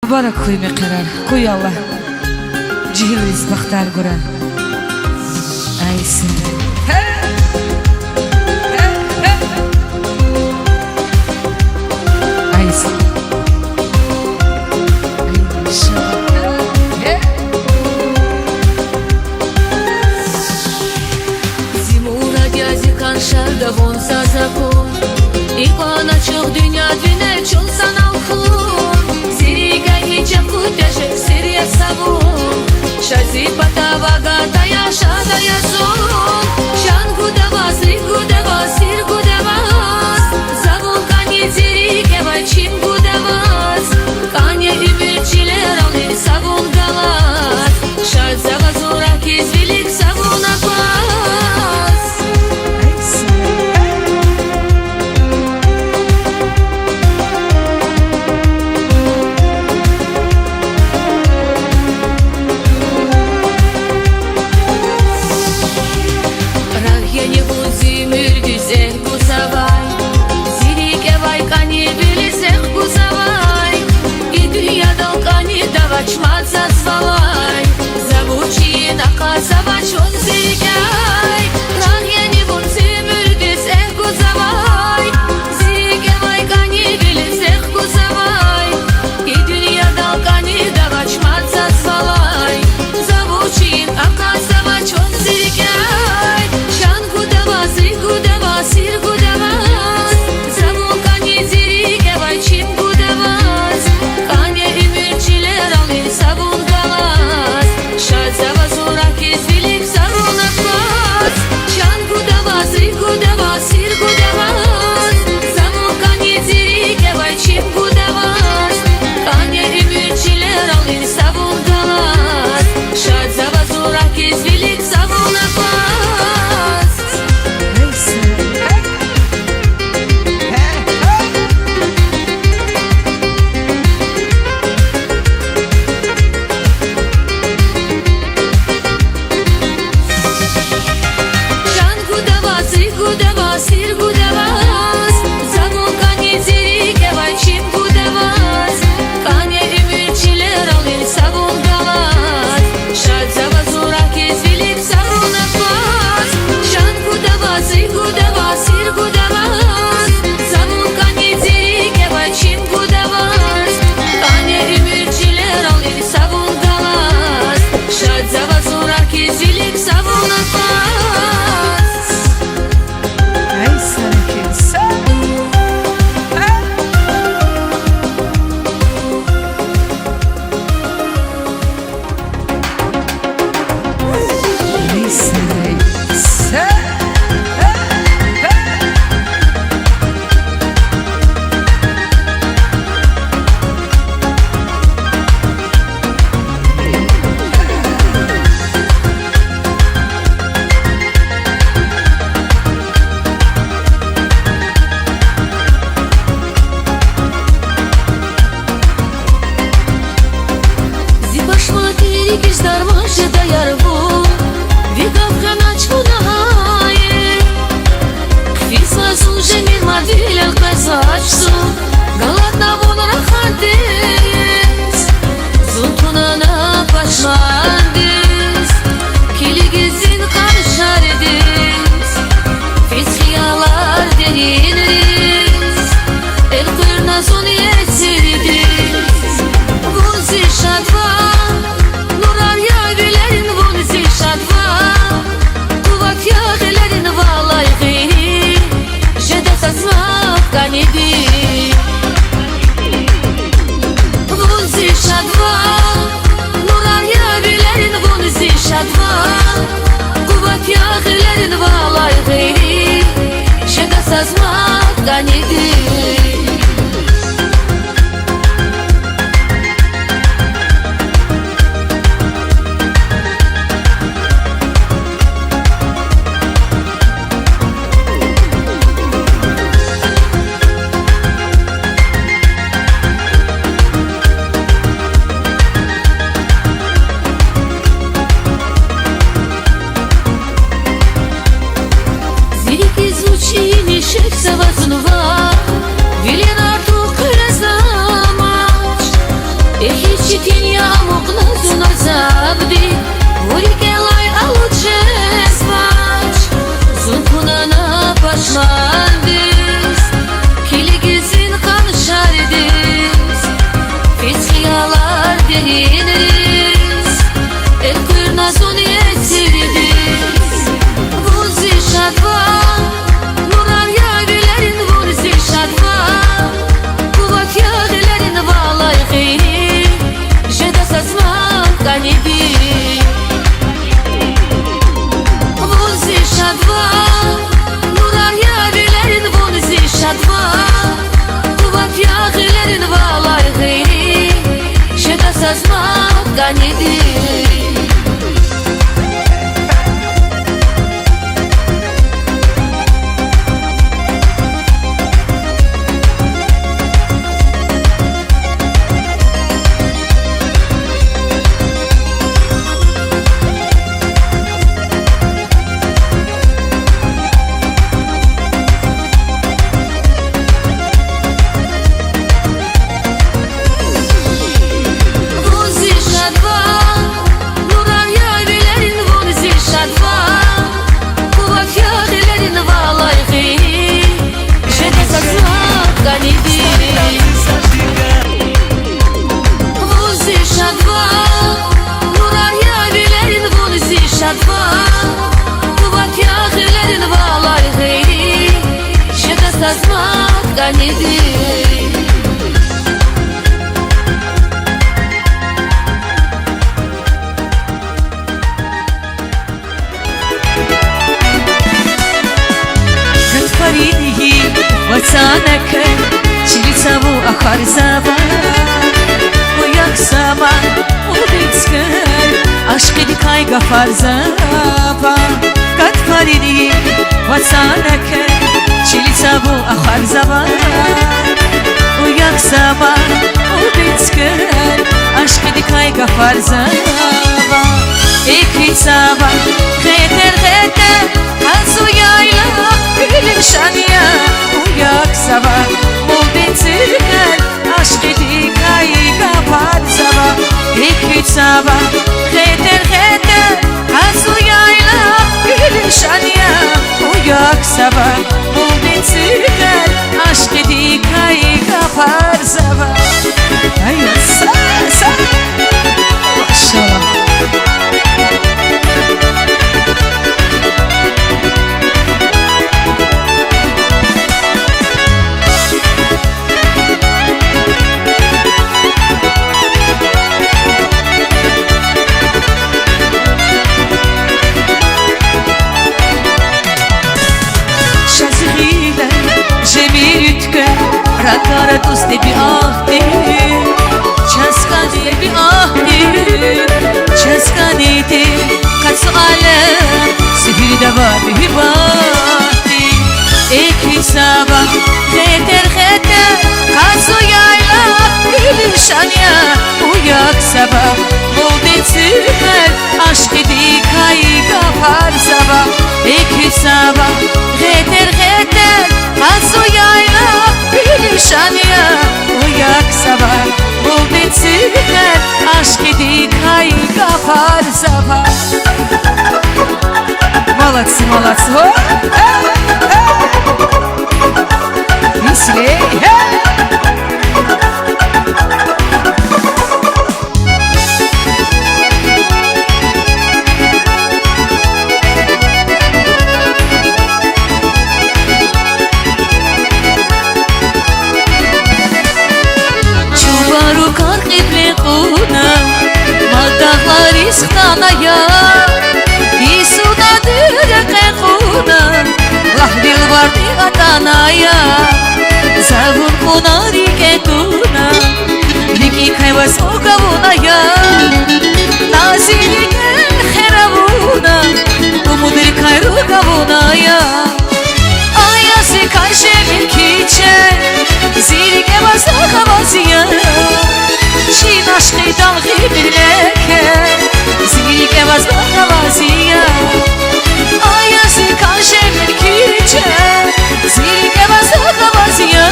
Bara kuy meqarar, kuy Allah. Cihiliz baxtar gura. Aysin. Aysin. Зимура дязи каншарда вонса закон. Икона чух дюня двине чул саналхун. Зирига хичам кутяше сирия савун. Шази патавага тая шада язон. Шан гудавас, рик гудавас, сир гудавас. Завун кани зириге вай чин гудавас. Кане имирчилер али савун галас. Шад завазура киз велик савун аквас. Чмаца свалай, завучи на казавач он зигай. Рахьяни вунцы мürдис эх гузавай, зигевай кани билис эх гузавай. И дунья дал кани давач маца свалай, завучи на казавач он зигай. Шан гудавас, рик гудавас, сир гудавас. Завун кани зигевай чин гудавас. Кане имирчилер савун галас, шад завазура киз велик савун аквас. Шан гудавас, рик гудавас, сир гудавас. Завун кани зириге вай чин гудавас. Кане имирчилер алин савун галас, шад завазура киз велик савун аквас. Сир гудавас, завун кани зириге вай чин гудавас. Кане имирчилер алин савун галас, шад завазура киз велик савун аквас. Шан гудавас, рик гудавас, сир гудавас. Завун кани зириге вай чин гудавас. Кане имирчилер алин савун галас, шад завазура киз велик савун аквас. Киш дармаше да ярву, вигав ханач вунахае. Кфисла сужемир мардилел кайсачсу, галатна вон рахатес. Зунтунана пашмандес, килигизин каршаредес. Фисхиялар денинрес, el kırna son yetsidis. Vunzi şadva, Vunzi şadva, nurar yavilerin vunzi şadva. Kuvat yahilerin valay gayri, şeda sazmak ganidi. Звучи, не шех, савазунва. Читинья муклазу на забди Урикелай алуче спач Зункуна на пашмандис Килигизин хан шардис Фицхиялар деринрис Элкурна зун yetirdis Vuzi şadva Nurar yavilerin vuzi şadva Kuvat yağilerin valay gıyri Jeda sazman kanidi Vuzi şadva Nurar yavilerin vuzi şadva Kuvat yağilerin valay gıyri Jeda sazman kanidi Вацанак, чилицаву ахар зава Уяк сама, улицкай Ашкиди кайга фарзава Катфариди Вацанак, чилицаву ахар зава Уяк сама, улицкай Ашкиди кайга фарзава Экрицава, хетер хетер Азу яйла, гülüm şanya Uyak sabah, muldin sürgel Aşkedi kayga par sabah İki sabah, heter heter Azu yayla, gülüm şanya Uyak sabah, muldin sürgel Aşkedi kayga par sabah Ay sa Maşallah Rakara dost bir ahdi Çaskani bir ahdi Çaskani de kaç alem Sihirde var bir bahdi Eki sabah heter heter Kazu yayla gülüm şanya Uyak sabah Muldin sürger Aşk edi kayga par sabah Eki sabah heter heter Kazu yayla gülüm şanya Uyak sabah Muldin sürger Aşk edi kayga par sabah Молодцы, молодцы! Веселей! Чувару кархи плекуна Мадахлар истаная Исуда дырекэ хуна Лахдил варди атаная Завун хунари кетуна Лики кайвас огавуная Назили херавуна Умудир кайру гавуная Аясы кайше милкиче Зили кевас огавазия Шинашки далги билеке Zili kevaz bakavaziya Ayası kanşe milkice Zili kevaz bakavaziya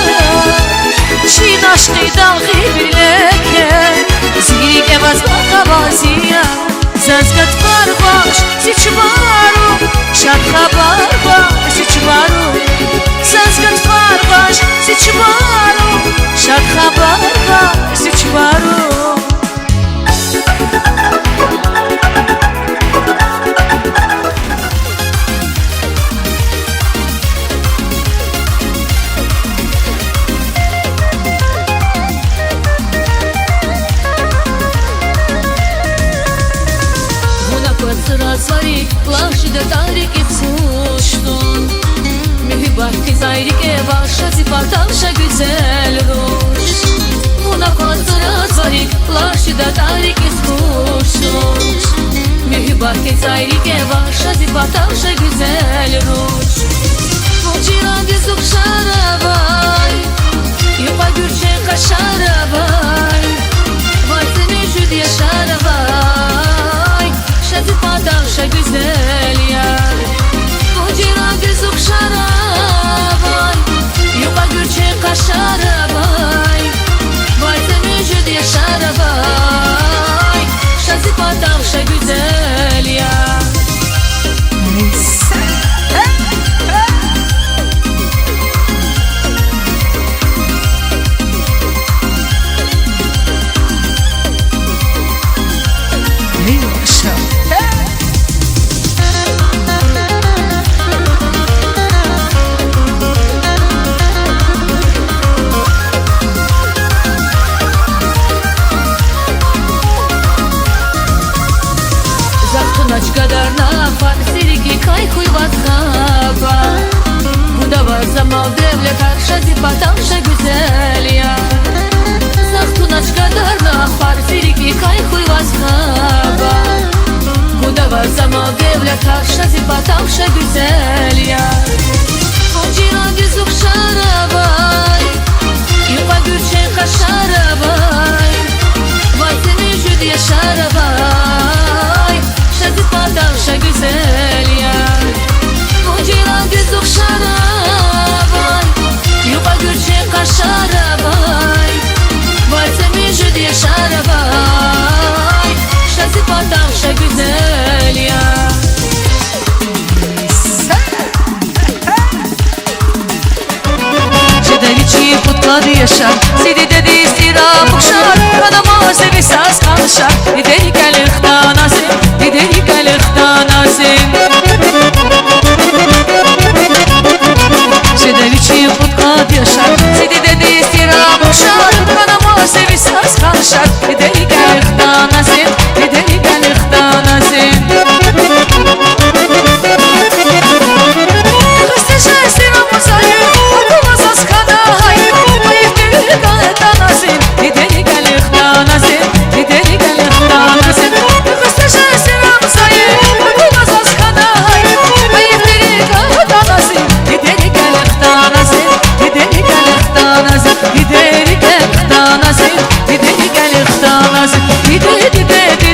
Şinaşki dalgi bileke Zili Sazgat var baş Siçvaru Şad xabar baş Siçvaru Sazgat var baş Siçvaru Şad xabar baş Siçvaru Свари, плаши да тарики сuştun Mühibbat kızayriке başa zifatavşa güzel ruş Buna kontra svarik, plaşı da tariki suştun Mühibbat kızayriке başa zifatavşa güzel ruş Včera dizuk šaravaj Jupa gürče kašaravaj Vajteni jüdiye şaravaj Şazi patavşa güzel yar Včera dizuk šaravaj Jupa gürče kašaravaj Vajteni jüdiye şaravaj Şazi patavşa güzel yar Кайхуй ватхаба Куда замал девля как шази потамша güzelya Захтунач кадарна парсирики кайхуй ватхаба Куда замал девля как шази потамша güzelya Včera dizuk šaravaj Jupa gürče kašaravaj Vajteni jüdiye şaravaj Şazi patavşa güzel yar Včera dizuk šaravaj Jupa gürče kašaravaj Vajteni jüdiye şaravaj Şazi patavşa güzel yar Çedevичи подклады яшар Сиди деди истира букшар Kadama sevi saz kalışar Dideri kalıkta nasip Dideri kalıkta nasip Çedevичи подклады яшар Сиди деди истира букшар Kadama sevi saz kalışar Dideri kalıkta nasip Dideri kalıkta nasip Gideri